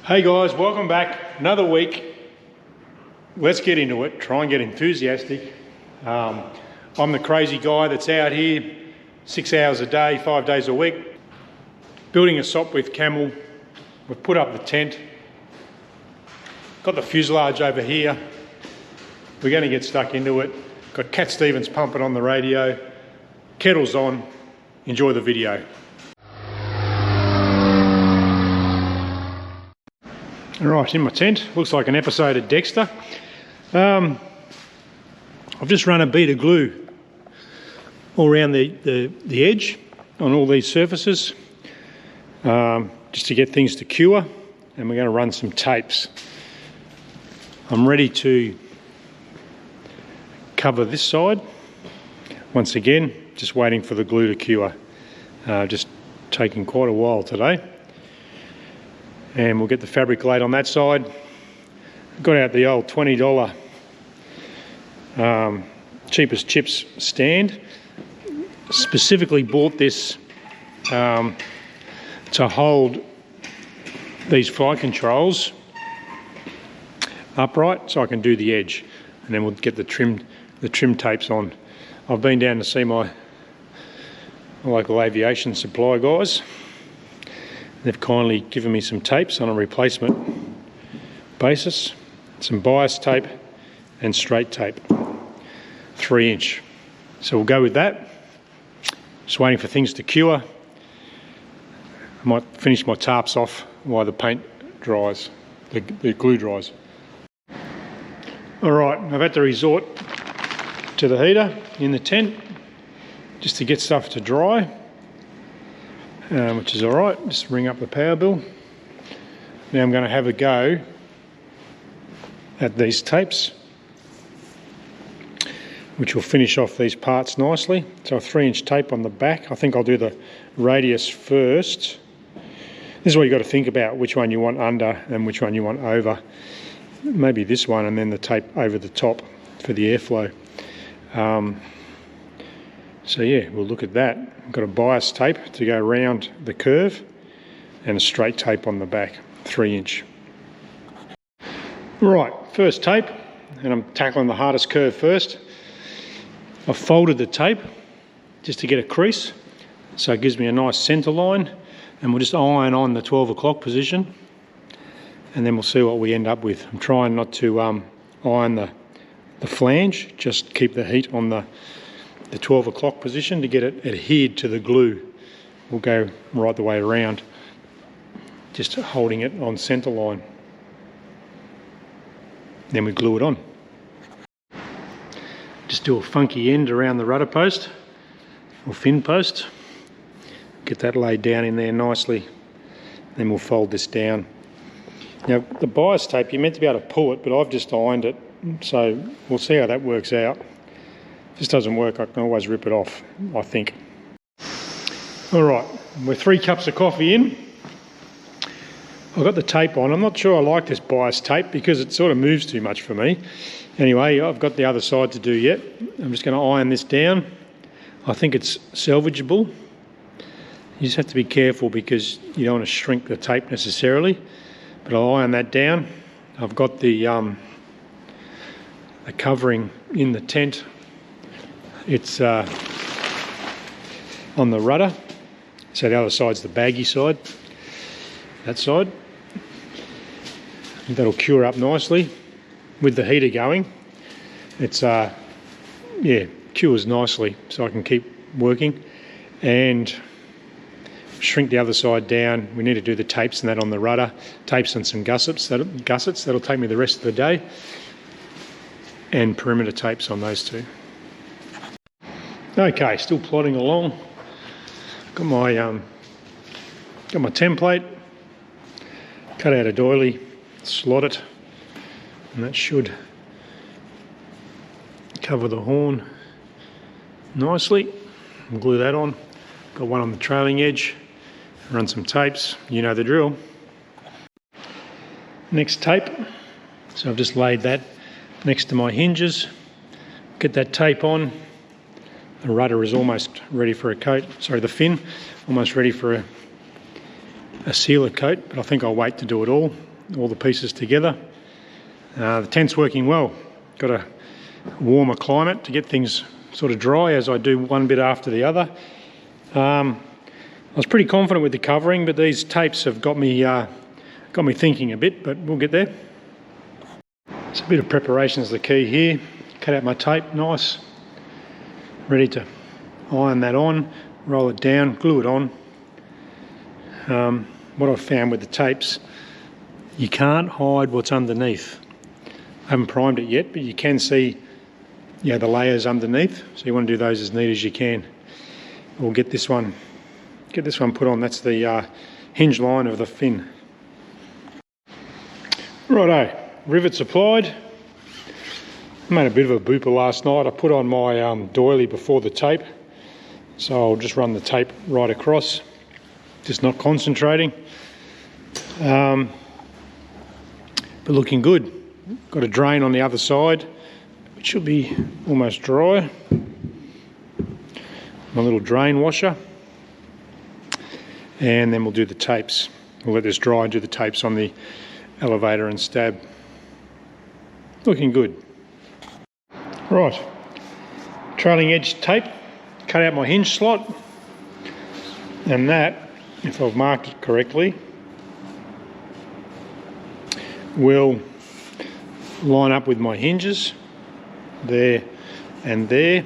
Hey guys, welcome back. Another week. Let's get into it. Try and get enthusiastic. I'm the crazy guy that's out here 6 hours a day, 5 days a week, building a Sopwith Camel. We've put up the tent. Got the fuselage over here. We're going to get stuck into it. Got Cat Stevens pumping on the radio. Kettle's on. Enjoy the video. Right, in my tent, looks like an episode of Dexter. I've just run a bead of glue all around the edge on all these surfaces, just to get things to cure, and we're going to run some tapes. I'm ready to cover this side. Once again, just waiting for the glue to cure. Just taking quite a while today. And we'll get the fabric laid on that side. Got out the old $20 cheapest chips stand. Specifically bought this to hold these fly controls upright so I can do the edge, and then we'll get the trim tapes on. I've been down to see my local aviation supply guys. They've kindly given me some tapes on a replacement basis, some bias tape and straight tape, 3-inch. So we'll go with that. Just waiting for things to cure. I might finish my tarps off while the paint dries, the glue dries. All right, I've had to resort to the heater in the tent just to get stuff to dry. Which is all right, just ring up the power bill. Now I'm going to have a go at these tapes, which will finish off these parts nicely. So a 3-inch tape on the back. I think I'll do the radius first. This is what you've got to think about, which one you want under and which one you want over. Maybe this one, and then the tape over the top for the airflow. So yeah, we'll look at that. I've got a bias tape to go around the curve and a straight tape on the back, 3-inch. Right, first tape, and I'm tackling the hardest curve first. I've folded the tape just to get a crease, so it gives me a nice centre line, and we'll just iron on the 12 o'clock position, and then we'll see what we end up with. I'm trying not to iron the flange, just keep the heat on the 12 o'clock position to get it adhered to the glue. We'll go right the way around, just holding it on centre line. Then we glue it on. Just do a funky end around the rudder post or fin post. Get that laid down in there nicely. Then we'll fold this down. Now the bias tape, you're meant to be able to pull it, but I've just ironed it, so we'll see how that works out. If this doesn't work, I can always rip it off, I think. All right, we're 3 cups of coffee in. I've got the tape on. I'm not sure I like this bias tape because it sort of moves too much for me. Anyway, I've got the other side to do yet. I'm just going to iron this down. I think it's salvageable. You just have to be careful because you don't want to shrink the tape necessarily. But I'll iron that down. I've got the covering in the tent. It's on the rudder, so the other side's the baggy side, that side. And that'll cure up nicely with the heater going. It's yeah, cures nicely, so I can keep working and shrink the other side down. We need to do the tapes and that on the rudder, tapes and some gussets. That'll take me the rest of the day, and perimeter tapes on those two. Okay, still plodding along. Got my template. Cut out a doily, slot it, and that should cover the horn nicely. I'll glue that on. Got one on the trailing edge. Run some tapes. You know the drill. Next tape. So I've just laid that next to my hinges. Get that tape on. The rudder is almost ready for a coat. Sorry, the fin almost ready for a sealer coat, but I think I'll wait to do it all. all the pieces together. The tent's working well. Got a warmer climate to get things sort of dry as I do one bit after the other. I was pretty confident with the covering, but these tapes have got me thinking a bit, but we'll get there. So a bit of preparation is the key here. Cut out my tape, nice. Ready to iron that on, roll it down, glue it on. What I've found with the tapes, you can't hide what's underneath. I haven't primed it yet, but you can see the layers underneath, so you want to do those as neat as you can. We'll get this one put on. That's the hinge line of the fin. Righto, rivets applied. I made a bit of a booper last night. I put on my doily before the tape, so I'll just run the tape right across, just not concentrating. But looking good. Got a drain on the other side. It should be almost dry. My little drain washer. And then we'll do the tapes. We'll let this dry and do the tapes on the elevator and stab. Looking good. Right. Trailing edge tape. Cut out my hinge slot. And that, if I've marked it correctly, will line up with my hinges. There and there.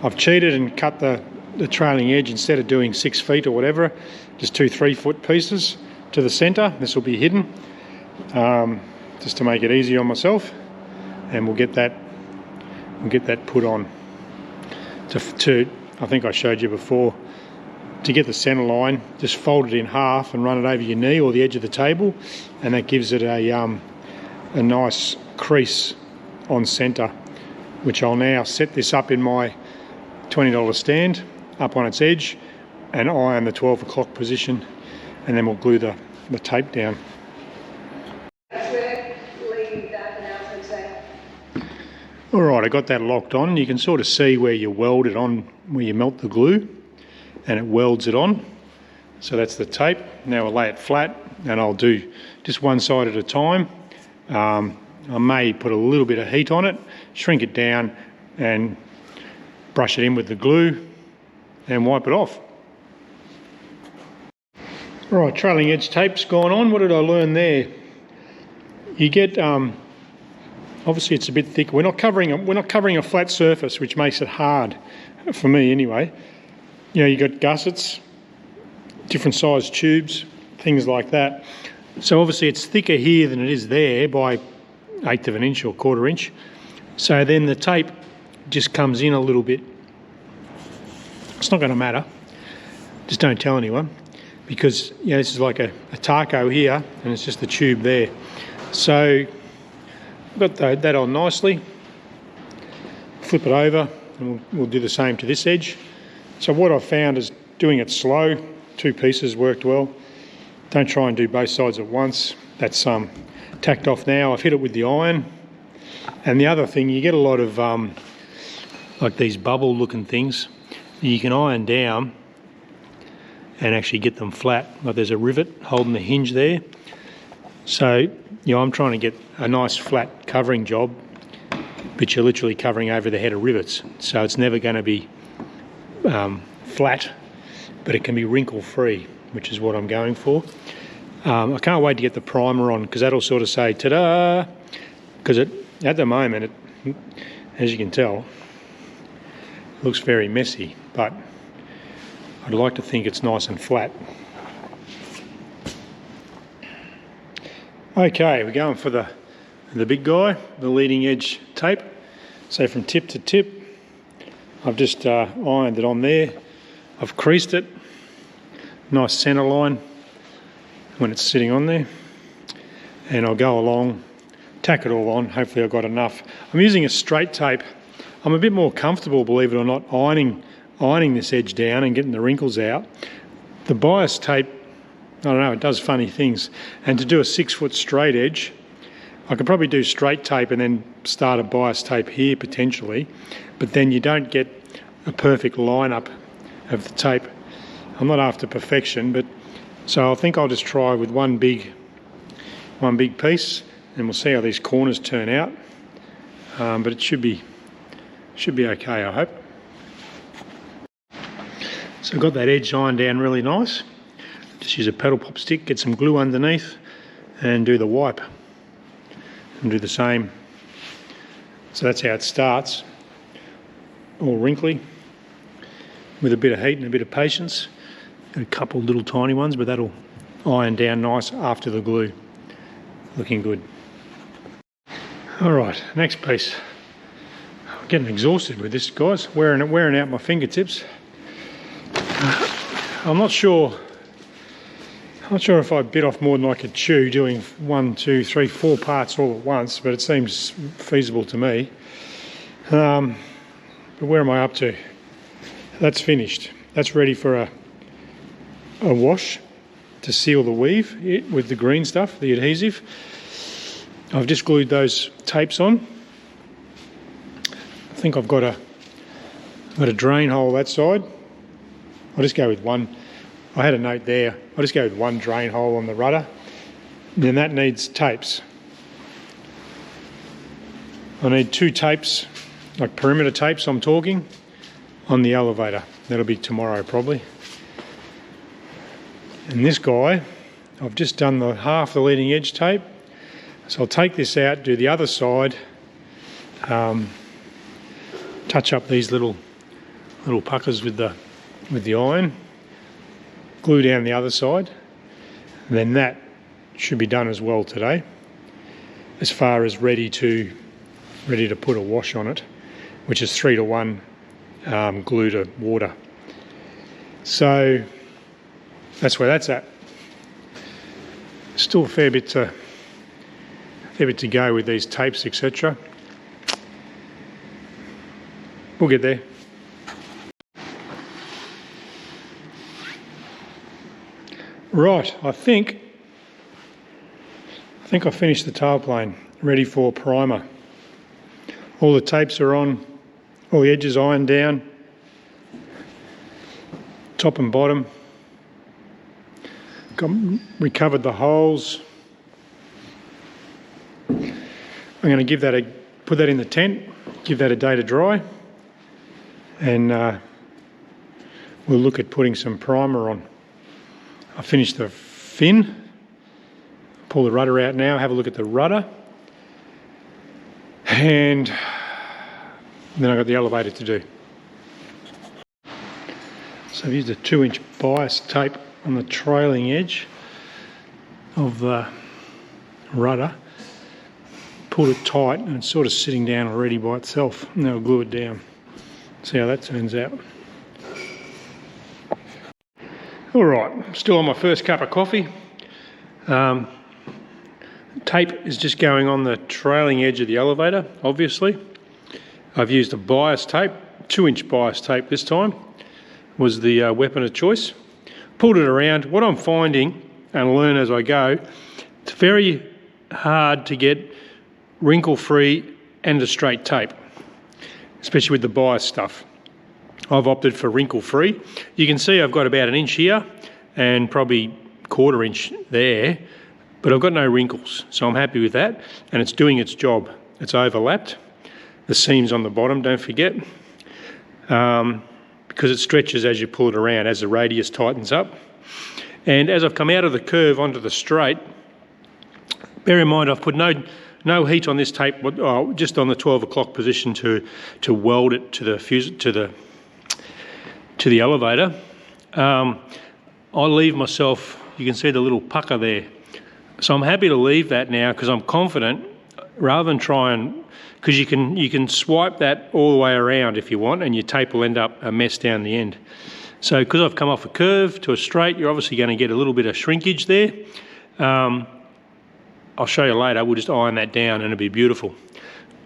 I've cheated and cut the trailing edge, instead of doing 6 feet or whatever, just 2 3-foot pieces to the centre. This will be hidden, just to make it easy on myself, and we'll get that put on. I think I showed you before, to get the centre line, just fold it in half and run it over your knee or the edge of the table, and that gives it a nice crease on centre, which I'll now set this up in my $20 stand up on its edge and iron the 12 o'clock position, and then we'll glue the tape down. Alright, I got that locked on. You can sort of see where you weld it on, where you melt the glue, and it welds it on. So that's the tape. Now I'll lay it flat, and I'll do just one side at a time. I may put a little bit of heat on it, shrink it down, and brush it in with the glue and wipe it off. Right, trailing edge tape's gone on. What did I learn there? You get obviously it's a bit thick. We're not covering a flat surface, which makes it hard for me anyway. You got gussets, different size tubes, things like that. So obviously it's thicker here than it is there by 1/8 of an inch or 1/4 inch. So then the tape just comes in a little bit. It's not going to matter. Just don't tell anyone, because this is like a taco here, and it's just the tube there. So I've got that on nicely. Flip it over, and we'll do the same to this edge. So what I've found is doing it slow. 2 pieces worked well. Don't try and do both sides at once. That's tacked off now. I've hit it with the iron. And the other thing, you get a lot of like these bubble looking things. You can iron down and actually get them flat. Like there's a rivet holding the hinge there. So I'm trying to get a nice flat covering job, but you're literally covering over the head of rivets. So it's never going to be flat, but it can be wrinkle free, which is what I'm going for. I can't wait to get the primer on, because that'll sort of say ta-da, because at the moment, as you can tell, it looks very messy, but I'd like to think it's nice and flat. Okay, we're going for the big guy, the leading edge tape. So from tip to tip, I've just ironed it on there. I've creased it, nice centre line when it's sitting on there, and I'll go along, tack it all on. Hopefully I've got enough. I'm using a straight tape. I'm a bit more comfortable, believe it or not, ironing this edge down and getting the wrinkles out. The bias tape, I don't know, it does funny things. And to do a 6-foot straight edge, I could probably do straight tape and then start a bias tape here potentially, but then you don't get a perfect lineup of the tape. I'm not after perfection, but so I think I'll just try with one big one big piece, and we'll see how these corners turn out. But it should be okay, I hope. So I've got that edge ironed down really nice. Just use a paddle pop stick, get some glue underneath, and do the wipe. And do the same. So that's how it starts. All wrinkly, with a bit of heat and a bit of patience. Got a couple little tiny ones, but that'll iron down nice after the glue. Looking good. Alright, next piece. I'm getting exhausted with this, guys. Wearing out my fingertips. I'm not sure if I bit off more than I could chew doing 1, 2, 3, 4 parts all at once, but it seems feasible to me. But where am I up to? That's finished. That's ready for a wash to seal the weave with the green stuff, the adhesive. I've just glued those tapes on. I think I've got a drain hole that side. I'll just go with one. I had a note there. I'll just go with one drain hole on the rudder. Then that needs tapes. I need 2 tapes, like perimeter tapes I'm talking, on the elevator. That'll be tomorrow probably. And this guy, I've just done half the leading edge tape. So I'll take this out, do the other side, touch up these little puckers with the iron, glue down the other side, and then that should be done as well today, as far as ready to put a wash on it, which is 3-to-1 glue to water. So that's where that's at. Still a fair bit to go with these tapes, etc. We'll get there. Right, I think I finished the tailplane, ready for primer. All the tapes are on, all the edges ironed down, top and bottom. Recovered the holes. I'm going to put that in the tent, give that a day to dry, and we'll look at putting some primer on. I finished the fin, pull the rudder out now, have a look at the rudder, and then I've got the elevator to do. So I've used a 2-inch bias tape on the trailing edge of the rudder, pulled it tight, and it's sort of sitting down already by itself. Now I'll glue it down. See how that turns out. Alright, still on my first cup of coffee. Tape is just going on the trailing edge of the elevator, obviously. I've used a bias tape, 2-inch bias tape this time, was the weapon of choice. Pulled it around. What I'm finding, and learn as I go, it's very hard to get wrinkle-free and a straight tape, especially with the bias stuff. I've opted for wrinkle-free. You can see I've got about 1 inch here and probably 1/4 inch there, but I've got no wrinkles, so I'm happy with that, and it's doing its job. It's overlapped. The seam's on the bottom, don't forget, because it stretches as you pull it around, as the radius tightens up. And as I've come out of the curve onto the straight, bear in mind I've put no heat on this tape, just on the 12 o'clock position to weld it to the elevator. I leave myself, you can see the little pucker there. So I'm happy to leave that now because I'm confident, rather than try and, because you can swipe that all the way around if you want, and your tape will end up a mess down the end. So because I've come off a curve to a straight, you're obviously going to get a little bit of shrinkage there. I'll show you later. We'll just iron that down and it'll be beautiful.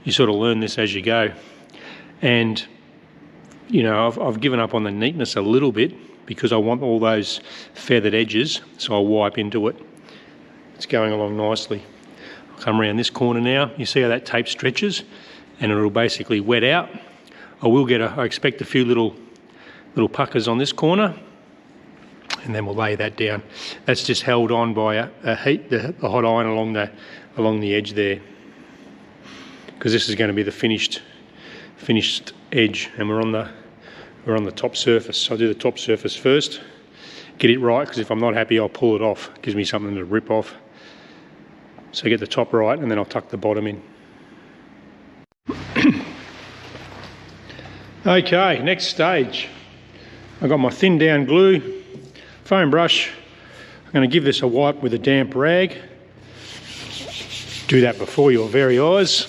You sort of learn this as you go. And you know, I've given up on the neatness a little bit because I want all those feathered edges, so I'll wipe into it. It's going along nicely. I'll come around this corner now. You see how that tape stretches, and it'll basically wet out. I expect a few little puckers on this corner, and then we'll lay that down. That's just held on by a heat, the hot iron along the edge there, because this is going to be the finished edge, and we're on the top surface. So I'll do the top surface first, get it right, because if I'm not happy I'll pull it off. It gives me something to rip off. So get the top right, and then I'll tuck the bottom in. Okay, next stage. I've got my thin down glue, foam brush. I'm going to give this a wipe with a damp rag. Do that before your very eyes.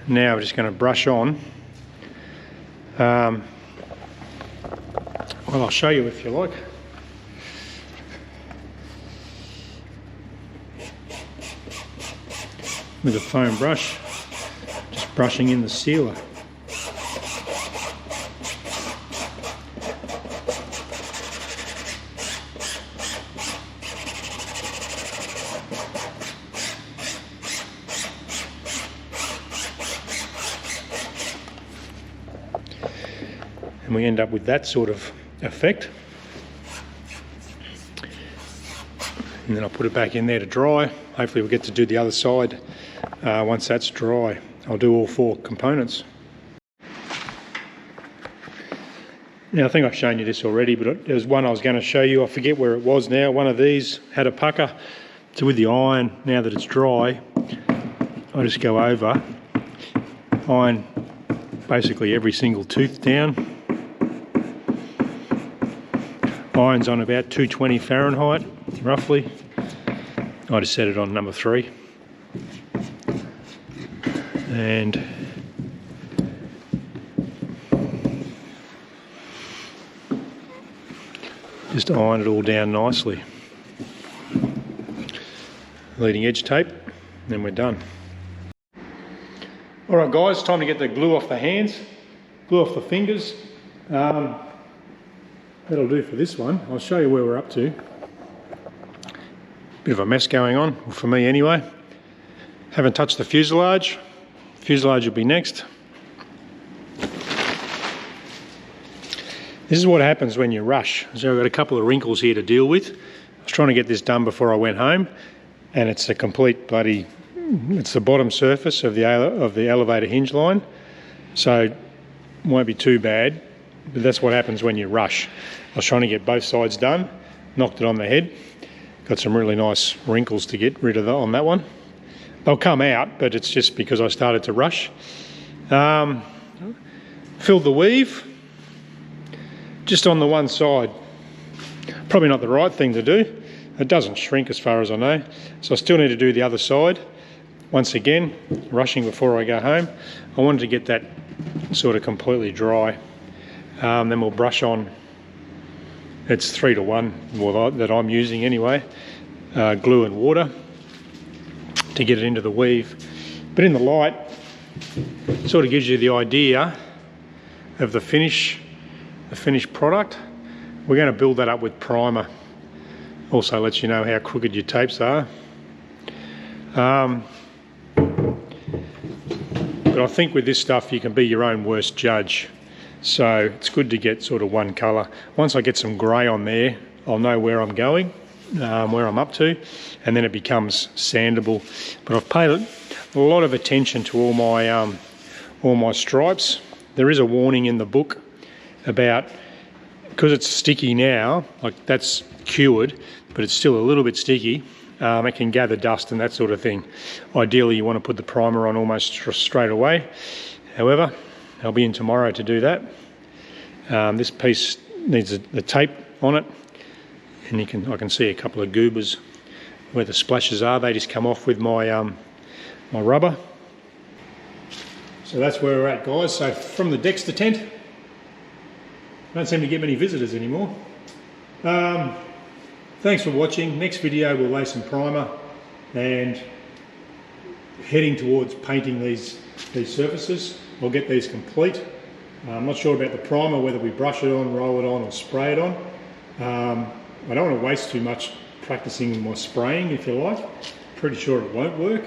Now we're just going to brush on. Well, I'll show you if you like. With a foam brush, just brushing in the sealer. And we end up with that sort of effect. And then I'll put it back in there to dry. Hopefully we'll get to do the other side once that's dry. I'll do all 4 components. Now, I think I've shown you this already, but there was one I was going to show you. I forget where it was now. One of these had a pucker. So with the iron, now that it's dry, I just go over, iron basically every single tooth down. Iron's on about 220 Fahrenheit, roughly. I just set it on number 3. And just iron it all down nicely. Leading edge tape, then we're done. Alright guys, time to get the glue off the hands, glue off the fingers. That'll do for this one. I'll show you where we're up to. Bit of a mess going on, for me anyway. Haven't touched the fuselage. Fuselage will be next. This is what happens when you rush. So I've got a couple of wrinkles here to deal with. I was trying to get this done before I went home, and it's a complete bloody, it's the bottom surface of the elevator hinge line. So it won't be too bad, but that's what happens when you rush. I was trying to get both sides done, knocked it on the head. Got some really nice wrinkles to get rid of on that one. They'll come out, but it's just because I started to rush. Filled the weave just on the one side. Probably not the right thing to do. It doesn't shrink as far as I know. So I still need to do the other side. Once again, rushing before I go home. I wanted to get that sort of completely dry. Then we'll brush on. It's 3-to-1 well, that I'm using anyway. Glue and water to get it into the weave. But in the light, it sort of gives you the idea of the finished product. We're going to build that up with primer. Also lets you know how crooked your tapes are. But I think with this stuff you can be your own worst judge. So it's good to get sort of one colour. Once I get some grey on there, I'll know where I'm going, where I'm up to, and then it becomes sandable. But I've paid a lot of attention to all my stripes. There is a warning in the book about, because it's sticky now, like that's cured, but it's still a little bit sticky. It can gather dust and that sort of thing. Ideally you want to put the primer on almost straight away. However, I'll be in tomorrow to do that. This piece needs the tape on it, and I can see a couple of goobers where the splashes are. They just come off with my my rubber. So that's where we're at, guys. So from the Dexter tent, don't seem to get many visitors anymore. Thanks for watching. Next video we'll lay some primer and heading towards painting these surfaces. I'll get these complete. I'm not sure about the primer, whether we brush it on, roll it on or spray it on. I don't want to waste too much practicing my spraying, if you like. Pretty sure it won't work.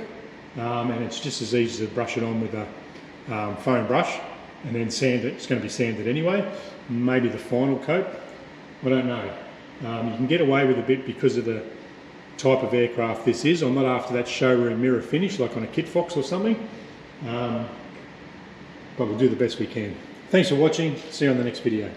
And it's just as easy to brush it on with a foam brush. and then sand it. It's going to be sanded anyway. Maybe the final coat. I don't know. You can get away with a bit because of the type of aircraft this is. I'm not after that showroom mirror finish like on a Kit Fox or something, but we'll do the best we can. Thanks for watching. See you on the next video.